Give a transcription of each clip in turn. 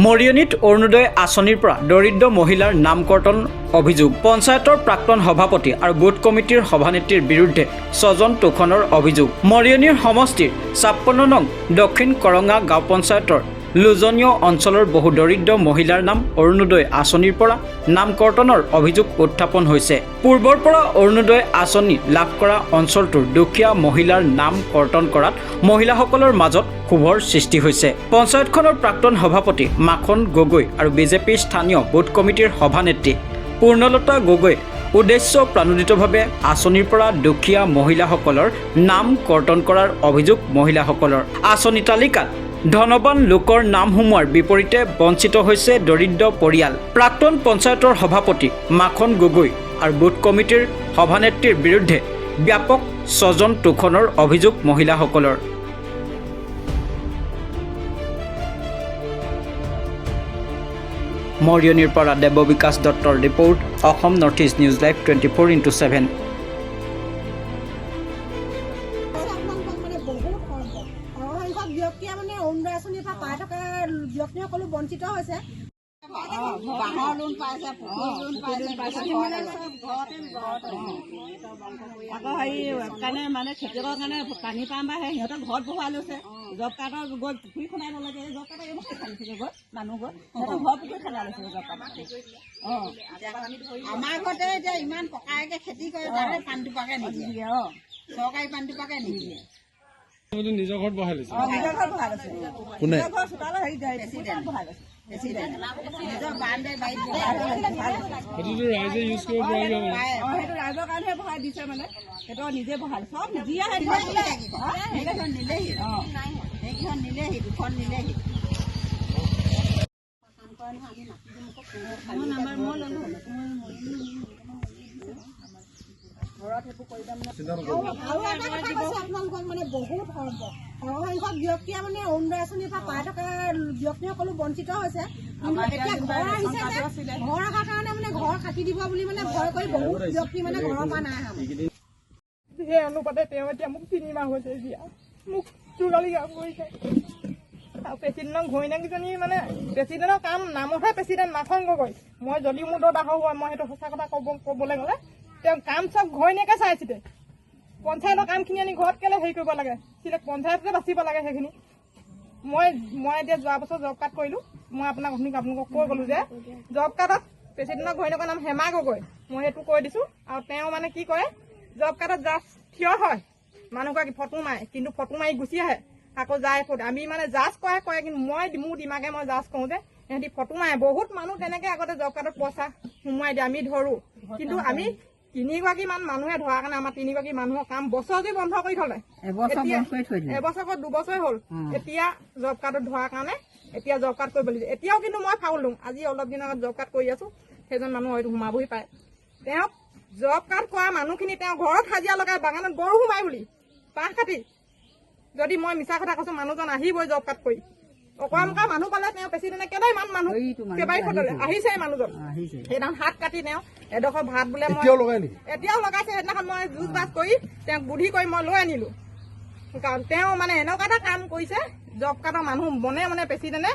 মৰিয়নীত অৰুণোদয় আঁচনিৰ পৰা দৰিদ্ৰ মহিলাৰ নাম কৰ্তন অভিযোগ। পঞ্চায়তৰ প্ৰাক্তন সভাপতি আৰু বুথ কমিটিৰ সভানেত্ৰীৰ বিৰুদ্ধে 6জন তোষণৰ অভিযোগ। মৰিয়নীৰ সমষ্টিৰ 56 নং দক্ষিণ কৰঙা গাঁও পঞ্চায়তৰ লোজনীয় অঞ্চলৰ বহু দৰিদ্ৰ মহিলাৰ নাম অৰুণোদয় আঁচনিৰ পৰা নাম কৰ্তনৰ অভিযোগ উত্থাপন হৈছে। পূৰ্বৰ পৰা অৰুণোদয় আঁচনি লাভ কৰা অঞ্চলটোৰ দুখীয়া মহিলাৰ নাম কৰ্তন কৰাত মহিলাসকলৰ মাজত ক্ষোভৰ সৃষ্টি হৈছে। পঞ্চায়তখনৰ প্ৰাক্তন সভাপতি মাখন গগৈ আৰু বিজেপিৰ স্থানীয় বুথ কমিটিৰ সভানেত্ৰী পূৰ্ণলতা গগৈ উদ্দেশ্য প্ৰণোদিতভাৱে আঁচনিৰ পৰা দুখীয়া মহিলাসকলৰ নাম কৰ্তন কৰাৰ অভিযোগ মহিলাসকলৰ। আঁচনি তালিকাত ধনবান লোকৰ নাম সোমোৱাৰ বিপৰীতে বঞ্চিত হৈছে দৰিদ্ৰ পৰিয়াল। প্ৰাক্তন পঞ্চায়তৰ সভাপতি মাখন গগৈ আৰু বুথ কমিটিৰ সভানেত্ৰীৰ বিৰুদ্ধে ব্যাপক 6জন তোষণৰ অভিযোগ মহিলাসকলৰ। মৰিয়নীৰ পৰা দেৱবিকাশ দত্তৰ report, Assam north east news live 24x7। ব্যক্তিয়ে মানে অৰুণোদয় আঁচনিৰ পৰা পাই থকা ব্যক্তিসকলো বঞ্চিত হৈছে। বাঁহৰ লোন পাইছে, পুখুৰী লোন পাইছে, আকৌ হেৰি কাৰণে মানে খেতিয়কৰ কাৰণে পানী পাম বা সিহঁতৰ ঘৰত বহুৱাই লৈছে। জব কাৰ্ডৰ গৈ পুখুৰী খন্দাই নলগে, জব কাৰ্ডৰ এইবোৰ খালিছিলে গৈ মানুহ গৈ সিহঁতৰ ঘৰ পুখুৰী খন্দাই লৈছে জব কাৰ্ড। আমাৰ ঘৰতে এতিয়া ইমান পকাইকে খেতি কৰে, তাৰে পানী টোপাকে নিদিয়ে, চৰকাৰী পানী টোপাকে নিদিয়ে। নিজৰ ঘৰত বহাই লৈছে। নিজৰ ঘৰত বহাই লৈছে। কোনে? নিজৰ ঘৰ চোতালৰ হেৰি বহাই লৈছে। নিজৰ বাৰান্দাই বাৰীত বহাই লৈছে। সেইটোতো ৰাইজে ইউজ কৰিব পাৰিব মানে। সেইটো ৰাইজৰ কাৰণেহে বহাই দিছে মানে, সেইটো নিজে বহাই চব যি আহে নিলেহি, সেইকেইখন নিলেহি, দুখন নিলেহি। আৰু এটা কথা কৈছে আপোনালোকক, মানে বহুত সৰহসংখ্যক ব্যক্তিয়ে মানে অৰুণোদয় আঁচনিৰ পৰা পাই থকা ব্যক্তিসকলো বঞ্চিত হৈছে। কিন্তু এতিয়া ঘৰ আহিছে যে, ঘৰ অহাৰ কাৰণে মানে ঘৰ কাটি দিব বুলি মানে ভয় কৰি বহুত ব্যক্তি মানে ঘৰৰ পৰা নাই অহা। সেই অনুপাতে তেওঁ এতিয়া মোক 3 মাহ হৈছে এতিয়া মোক চোৰালি কাম কৰিছে। আৰু প্ৰেচিডেণ্টক ঘৈণীয়েকজনী মানে প্ৰেচিডেণ্টৰ কাম নামতহে প্ৰেচিডেণ্ট মাখন গগৈ। মই যদিও মোৰ দৰ বাহৰ হয়, মই সেইটো সঁচা কথা ক'বলৈ গ'লে তেওঁ কাম চব ঘৈণীয়েকে চাইছিলে। পঞ্চায়তৰ কামখিনি আনি ঘৰত কেলে হেৰি কৰিব লাগে, পঞ্চায়ততে বাচিব লাগে সেইখিনি। মই এতিয়া যোৱা বছৰ জব কাৰ্ড কৰিলোঁ। মই আপোনালোকক কৈ গ'লো যে জব কাৰ্ডত প্ৰেচিডেণ্টৰ ঘৈণীয়েকৰ নাম হেমা গগৈ, মই সেইটো কৈ দিছোঁ। আৰু তেওঁ মানে কি কৰে, জব কাৰ্ডত জাষ্ট থিয় হয়, মানুহগৰাকী ফটো মাৰে, কিন্তু ফটো মাৰি গুচি আহে, আকৌ যায় ফটো। আমি মানে জাষ্ট কৰে, কিন্তু মোৰ দিমাগে মই জাষ্ট কওঁ যে সিহঁতি ফটো মাৰে। বহুত মানুহ তেনেকে আগতে জব কাৰ্ডত পইচা সোমোৱাই দিয়ে, আমি ধৰোঁ। কিন্তু আমি 3গৰাকীমান মানুহে ধৰা কাৰণে আমাৰ 3গৰাকী মানুহৰ কাম বছৰজুৰি বন্ধ কৰি থলে। এবছৰ 2 বছৰ হ'ল। এতিয়া জব কাৰ্ডত ধৰাৰ কাৰণে এতিয়া জব কাৰ্ড কৰিব লাগিছে। এতিয়াও কিন্তু মই ফাউল দিওঁ। আজি অলপ দিনৰ আগত জব কাৰ্ড কৰি আছো, সেইজন মানুহ হয়তো সোমাবহি পায়। তেওঁক জব কাৰ্ড কৰা মানুহখিনি তেওঁ ঘৰত হাজিৰা লগাই বাগানত গৰু সোমাই বুলি পাহ কাটি, যদি মই মিছা কথা কৈছো, মানুহজন আহিবই জব কাৰ্ড কৰি। অকমকা মানুহ পালে তেওঁ প্ৰেচিডেণ্টে কেইবাই মানুহ কেইবাই ফটলে আহিছে। মানুহজন সেইদিনাখন হাত কাটি তেওঁ এডোখৰ ভাত বোলে মই এতিয়াও লগাইছে। সেইদিনাখন মই যুঁজ বাজ কৰি তেওঁক বুদ্ধি কৰি মই লৈ আনিলো। কাৰণ তেওঁ মানে এনেকুৱা এটা কাম কৰিছে, জব কাৰ্ডৰ মানুহ মনে প্ৰেচিডেণ্টে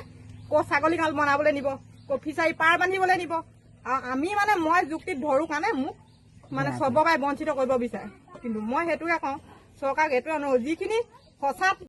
ক'ত ছাগলী কাল বনাবলৈ নিব, ক'ত ফিচাৰী পাৰ বান্ধিবলৈ নিব। আৰু আমি মানে মই যুক্তিত ধৰো কাৰণে মোক মানে চবৰ পৰাই বঞ্চিত কৰিব বিচাৰে। কিন্তু মই সেইটোকে কওঁ, চৰকাৰক এইটোৱে অনুৰোধ, যিখিনি সঁচা